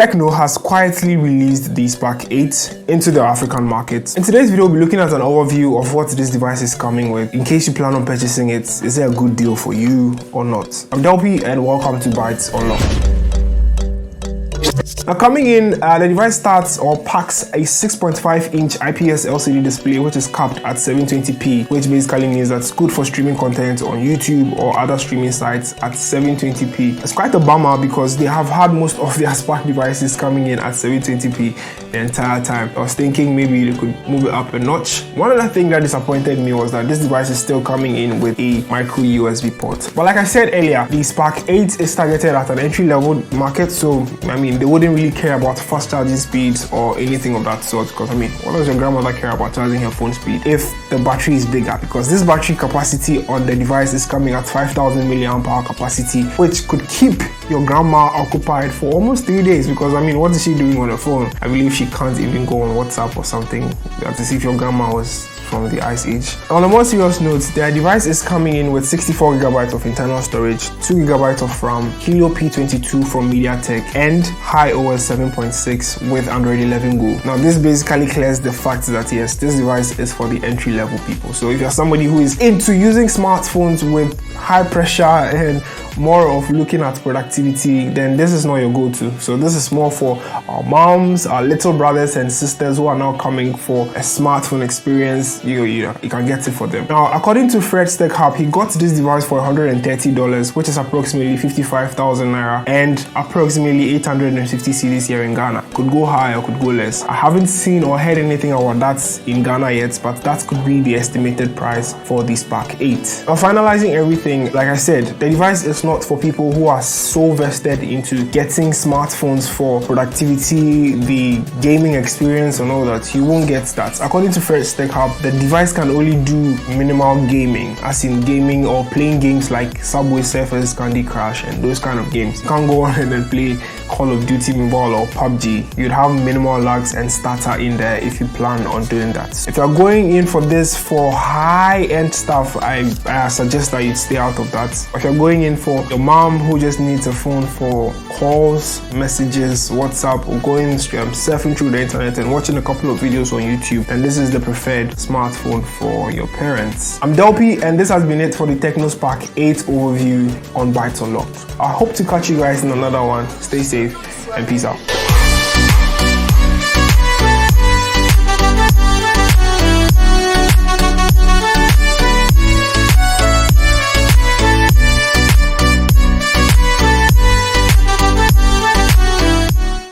Tecno has quietly released the Spark 8 into the African market. In today's video, we'll be looking at an overview of what this device is coming with. In case you plan on purchasing it, is it a good deal for you or not? I'm Delpy and welcome to Bytes Unlocked. Now coming in, the device starts or packs a 6.5-inch IPS LCD display which is capped at 720p, which basically means that's good for streaming content on YouTube or other streaming sites at 720p. It's quite a bummer because they have had most of their Spark devices coming in at 720p the entire time. I was thinking maybe they could move it up a notch. One other thing that disappointed me was that this device is still coming in with a micro USB port. But like I said earlier, the Spark 8 is targeted at an entry-level market, so I mean they wouldn't really care about fast charging speeds or anything of that sort, because I mean, what does your grandmother care about charging her phone speed if the battery is bigger? Because this battery capacity on the device is coming at 5,000 milliamp hour capacity, which could keep your grandma occupied for almost 3 days. Because I mean, what is she doing on her phone? I believe she can't even go on WhatsApp or something. You have to see if your grandma was from the Ice Age. On a more serious note, their device is coming in with 64GB of internal storage, 2GB of RAM, Helio P22 from MediaTek, and HiOS 7.6 with Android 11 Go. Now this basically clears the fact that yes, this device is for the entry-level people. So if you're somebody who is into using smartphones with high pressure and more of looking at productivity, then this is not your go-to. So this is more for our moms, our little brothers and sisters who are now coming for a smartphone experience. You can get it for them. Now, according to Fred's Tech Hub, he got this device for $130, which is approximately 55,000 naira and approximately 850 cedis here in Ghana. Could go higher or could go less. I haven't seen or heard anything about that in Ghana yet, but that could be the estimated price for the Spark 8. Now, finalizing everything, like I said, the device is not for people who are so vested into getting smartphones for productivity, the gaming experience and all that. You won't get that. According to Fred's Tech Hub, the device can only do minimal gaming, as in gaming or playing games like Subway Surfers, Candy Crush and those kind of games. You can't go on and then play Call of Duty Mobile or PUBG. You'd have minimal lags and starter in there if you plan on doing that. If you're going in for this for high-end stuff, I suggest that you stay out of that. If you're going in for your mom who just needs a phone for calls, messages, WhatsApp, or going surfing through the internet and watching a couple of videos on YouTube, then this is the preferred smartphone for your parents. I'm Delpy and this has been it for the Tecno Spark 8 overview on Bytes Unlocked. I hope to catch you guys in another one. Stay safe and peace out.